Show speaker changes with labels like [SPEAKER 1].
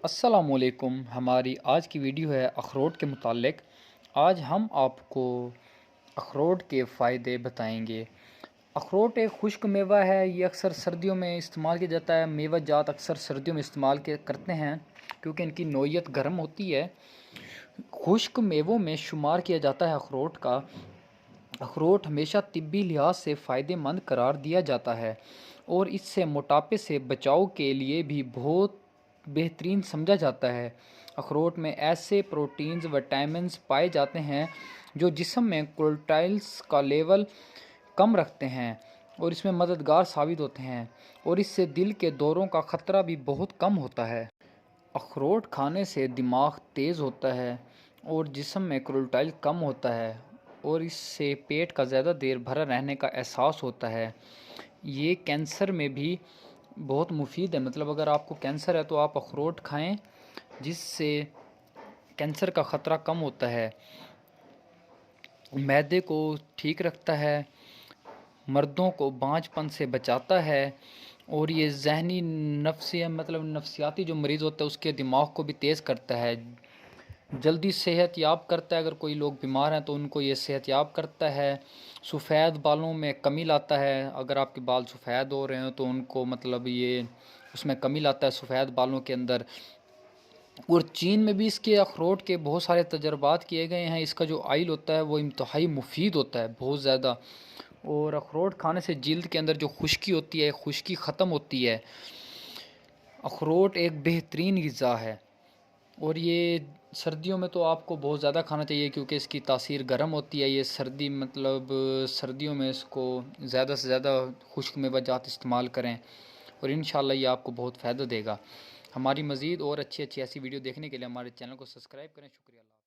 [SPEAKER 1] السلام علیکم، ہماری آج کی ویڈیو ہے اخروٹ کے متعلق۔ آج ہم آپ کو اخروٹ کے فائدے بتائیں گے۔ اخروٹ ایک خشک میوہ ہے، یہ اکثر سردیوں میں استعمال کیا جاتا ہے۔ میوہ جات اکثر سردیوں میں استعمال کرتے ہیں کیونکہ ان کی نوعیت گرم ہوتی ہے۔ خشک میووں میں شمار کیا جاتا ہے اخروٹ کا۔ اخروٹ ہمیشہ طبی لحاظ سے فائدہ مند قرار دیا جاتا ہے اور اس سے موٹاپے سے بچاؤ کے لیے بھی بہت بہترین سمجھا جاتا ہے۔ اخروٹ میں ایسے پروٹینز وٹامنز پائے جاتے ہیں جو جسم میں کورٹائزول کا لیول کم رکھتے ہیں اور اس میں مددگار ثابت ہوتے ہیں، اور اس سے دل کے دوروں کا خطرہ بھی بہت کم ہوتا ہے۔ اخروٹ کھانے سے دماغ تیز ہوتا ہے اور جسم میں کورٹائزول کم ہوتا ہے، اور اس سے پیٹ کا زیادہ دیر بھرا رہنے کا احساس ہوتا ہے۔ یہ کینسر میں بھی بہت مفید ہے، مطلب اگر آپ کو کینسر ہے تو آپ اخروٹ کھائیں، جس سے کینسر کا خطرہ کم ہوتا ہے۔ معدے کو ٹھیک رکھتا ہے، مردوں کو بانجھ پن سے بچاتا ہے، اور یہ ذہنی نفسیاتی جو مریض ہوتا ہے اس کے دماغ کو بھی تیز کرتا ہے، جلدی صحت یاب کرتا ہے۔ اگر کوئی لوگ بیمار ہیں تو ان کو یہ صحت یاب کرتا ہے۔ سفید بالوں میں کمی لاتا ہے، اگر آپ کے بال سفید ہو رہے ہیں تو ان کو یہ اس میں کمی لاتا ہے سفید بالوں کے اندر۔ اور چین میں بھی اس کے اخروٹ کے بہت سارے تجربات کیے گئے ہیں۔ اس کا جو آئل ہوتا ہے وہ انتہائی مفید ہوتا ہے، بہت زیادہ۔ اور اخروٹ کھانے سے جلد کے اندر جو خشکی ہوتی ہے، خشکی ختم ہوتی ہے۔ اخروٹ ایک بہترین غذا ہے، اور یہ سردیوں میں تو آپ کو بہت زیادہ کھانا چاہیے کیونکہ اس کی تاثیر گرم ہوتی ہے۔ یہ سردیوں میں اس کو زیادہ سے زیادہ خشک میوہ جات استعمال کریں، اور انشاءاللہ یہ آپ کو بہت فائدہ دے گا۔ ہماری مزید اور اچھی ایسی ویڈیو دیکھنے کے لیے ہمارے چینل کو سبسکرائب کریں۔ شکریہ اللہ۔